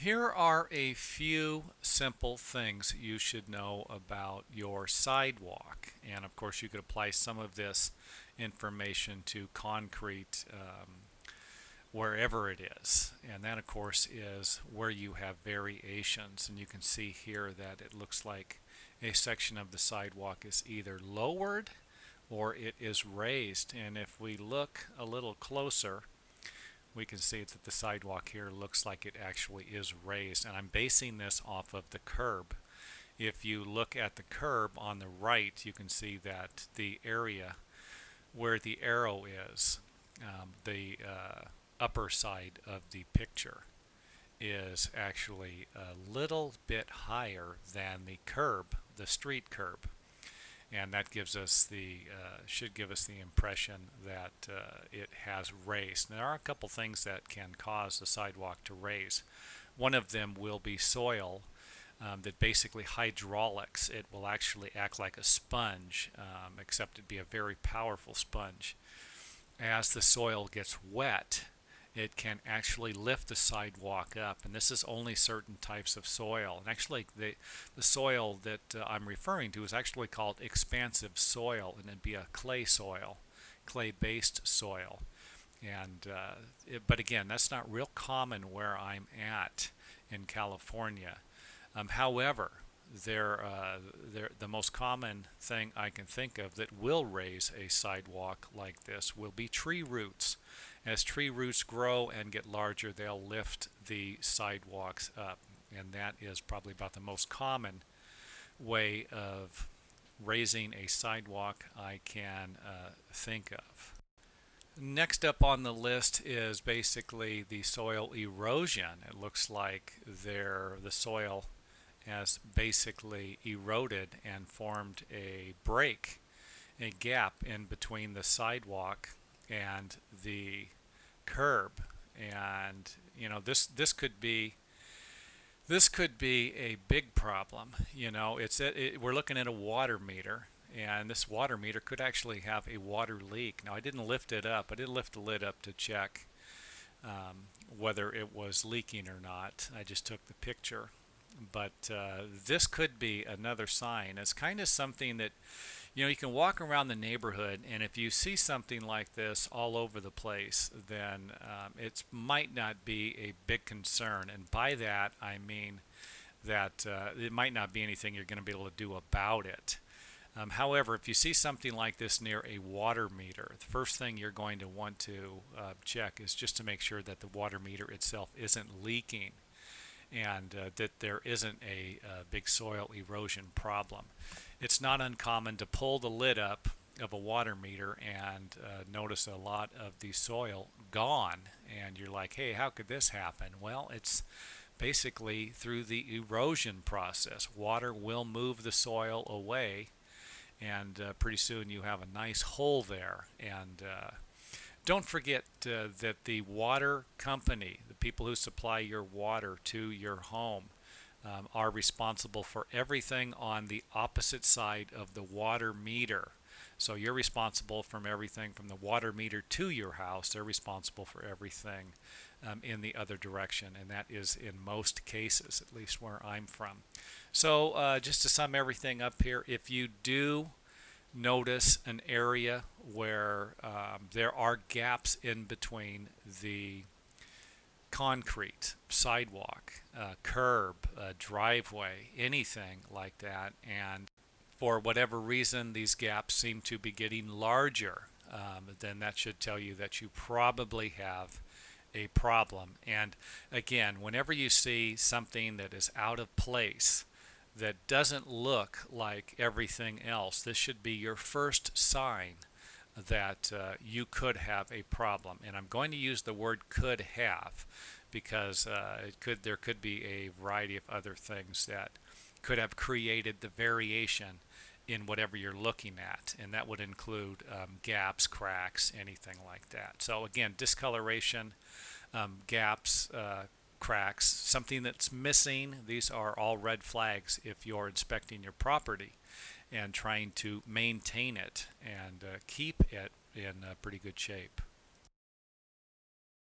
Here are a few simple things you should know about your sidewalk. And of course, you could apply some of this information to concrete wherever it is. And that, of course, is where you have variations. And you can see here that it looks like a section of the sidewalk is either lowered or it is raised. And if we look a little closer, we can see that the sidewalk here looks like it actually is raised, and I'm basing this off of the curb. If you look at the curb on the right, you can see that the area where the arrow is, the upper side of the picture, is actually a little bit higher than the curb, the street curb. And that gives us should give us the impression that it has raised. Now, there are a couple things that can cause the sidewalk to raise. One of them will be soil that basically hydraulics. It will actually act like a sponge, except it'd be a very powerful sponge. As the soil gets wet, it can actually lift the sidewalk up, and this is only certain types of soil. And actually, the soil that I'm referring to is actually called expansive soil, and it'd be a clay soil, clay-based soil. And but again, that's not real common where I'm at in California. However, the most common thing I can think of that will raise a sidewalk like this will be tree roots. As tree roots grow and get larger, they'll lift the sidewalks up, and that is probably about the most common way of raising a sidewalk I can think of. Next up on the list is basically the soil erosion. It looks like the soil has basically eroded and formed a break, a gap in between the sidewalk and the curb. And this could be a big problem. We're looking at a water meter, and this water meter could actually have a water leak. Now, I didn't lift it up. I didn't lift the lid up to check whether it was leaking or not. I just took the picture. But this could be another sign. It's kind of something that you can walk around the neighborhood, and if you see something like this all over the place, then it might not be a big concern. And by that, I mean that it might not be anything you're going to be able to do about it. However, if you see something like this near a water meter, the first thing you're going to want to check is just to make sure that the water meter itself isn't leaking, and that there isn't a big soil erosion problem. It's not uncommon to pull the lid up of a water meter and notice a lot of the soil gone, and you're like, hey, how could this happen? Well, it's basically through the erosion process. Water will move the soil away, and pretty soon you have a nice hole there. And don't forget that the water company, the people who supply your water to your home, are responsible for everything on the opposite side of the water meter. So you're responsible from everything from the water meter to your house. They're responsible for everything in the other direction, and that is in most cases, at least where I'm from. So just to sum everything up here, if you do notice an area where there are gaps in between the concrete, sidewalk, curb, driveway, anything like that, and for whatever reason these gaps seem to be getting larger, then that should tell you that you probably have a problem. And again, whenever you see something that is out of place, that doesn't look like everything else, this should be your first sign that you could have a problem. And I'm going to use the word could have because there could be a variety of other things that could have created the variation in whatever you're looking at, and that would include gaps, cracks, anything like that. So again, discoloration, gaps, cracks, something that's missing, these are all red flags if you're inspecting your property and trying to maintain it and keep it in pretty good shape.